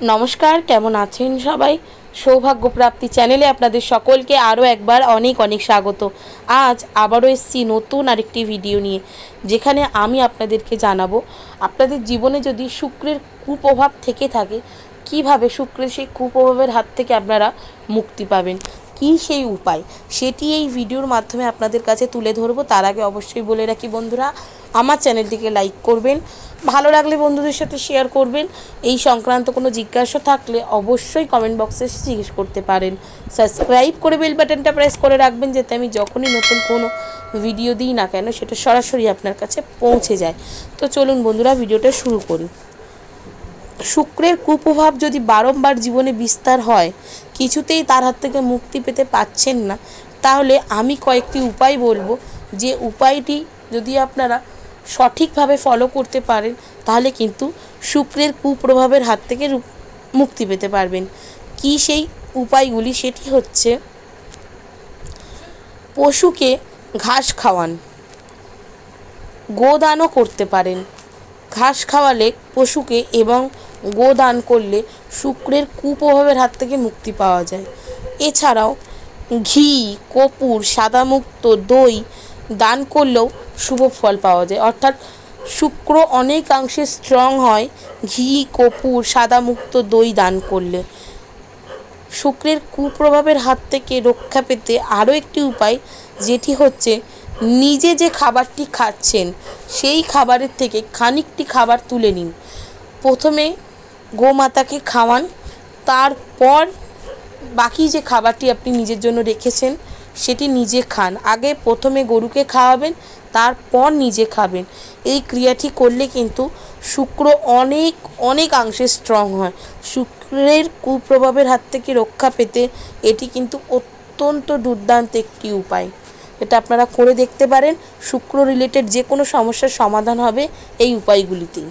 नमस्कार केमन आছেন सबाई सौभाग्य प्राप्ति चैनेले आपनादेर सकलके आरो एकबार अनेक अनेक स्वागत। आज आबारो एसेछि नतून आरेकटी भिडियो निये जेखाने आमी आपनादेरके जानाबो आपनादेर जीवने यदि शुक्रेर कुप्रभाव थेके थाके किभाबे शुक्रेर सेई कुप्रभावेर हाथ थेके आपनारा मुक्ति पाबेन कि सेई उपाय सेटी एई भिडियोर माध्यमे आपनादेर काछे तुले धरबो। तार आगे अवश्यई बोले राखी बंधुरा आमार चैनेलटिके लाइक करबेन, भालो लागले बंधुदेर साथे शेयर करबेन। এই সংক্রান্ত কোনো জিজ্ঞাসা থাকলে অবশ্যই কমেন্ট বক্সে জিজ্ঞেস করতে পারেন। সাবস্ক্রাইব করে বেল বাটনটা প্রেস করে রাখবেন যাতে আমি যখনই নতুন কোনো ভিডিও দিই না কেন সেটা সরাসরি আপনার কাছে পৌঁছে যায়। তো চলুন বন্ধুরা ভিডিওটা শুরু করি। শুক্রের কুপ্রভাব যদি বারংবার জীবনে বিস্তার হয় কিছুতেই তার হাত থেকে মুক্তি পেতে পাচ্ছেন না তাহলে আমি কয়েকটি উপায় বলবো যে উপায়টি যদি আপনারা সঠিকভাবে ফলো করতে পারেন তাহলে কিন্তু শুক্রের কুপ্রভাবের হাত থেকে মুক্তি পেতে পারবেন। কি সেই উপায়গুলি সেটি হচ্ছে পশুকে ঘাস খাওয়ান, গোদানও করতে পারেন। ঘাস খাওয়ালে পশুকে এবং গোদান করলে শুক্রের কুপ্রভাবের হাত থেকে মুক্তি পাওয়া যায়। এছাড়াও ঘি, কর্পূর, সাদামুক্ত দই দান করলেও শুভ ফল পাওয়া যায়। অর্থাৎ শুক্র অনেকাংশে স্ট্রং হয় ঘি, কর্পূর, সাদামুক্ত দই দান করলে। শুক্রের কুপ্রভাবের হাত থেকে রক্ষা পেতে আরও একটি উপায় যেটি হচ্ছে নিজে যে খাবারটি খাচ্ছেন সেই খাবারের থেকে খানিকটি খাবার তুলে নিন। প্রথমে গোমাতাকে খাওয়ান, তারপর বাকি যে খাবারটি আপনি নিজের জন্য রেখেছেন সেটি নিজে খান। আগে প্রথমে গরুকে খাওয়াবেন তারপর নিজে খাবেন। এই ক্রিয়াটি করলে কিন্তু শুক্র অনেকাংশে স্ট্রং হয়। শুক্রের কুপ্রভাবের হাত থেকে রক্ষা পেতে এটি কিন্তু অত্যন্ত দুর্দান্ত একটি উপায়। এটা আপনারা করে দেখতে পারেন। শুক্র রিলেটেড যে কোনো সমস্যার সমাধান হবে এই উপায়গুলিতেই।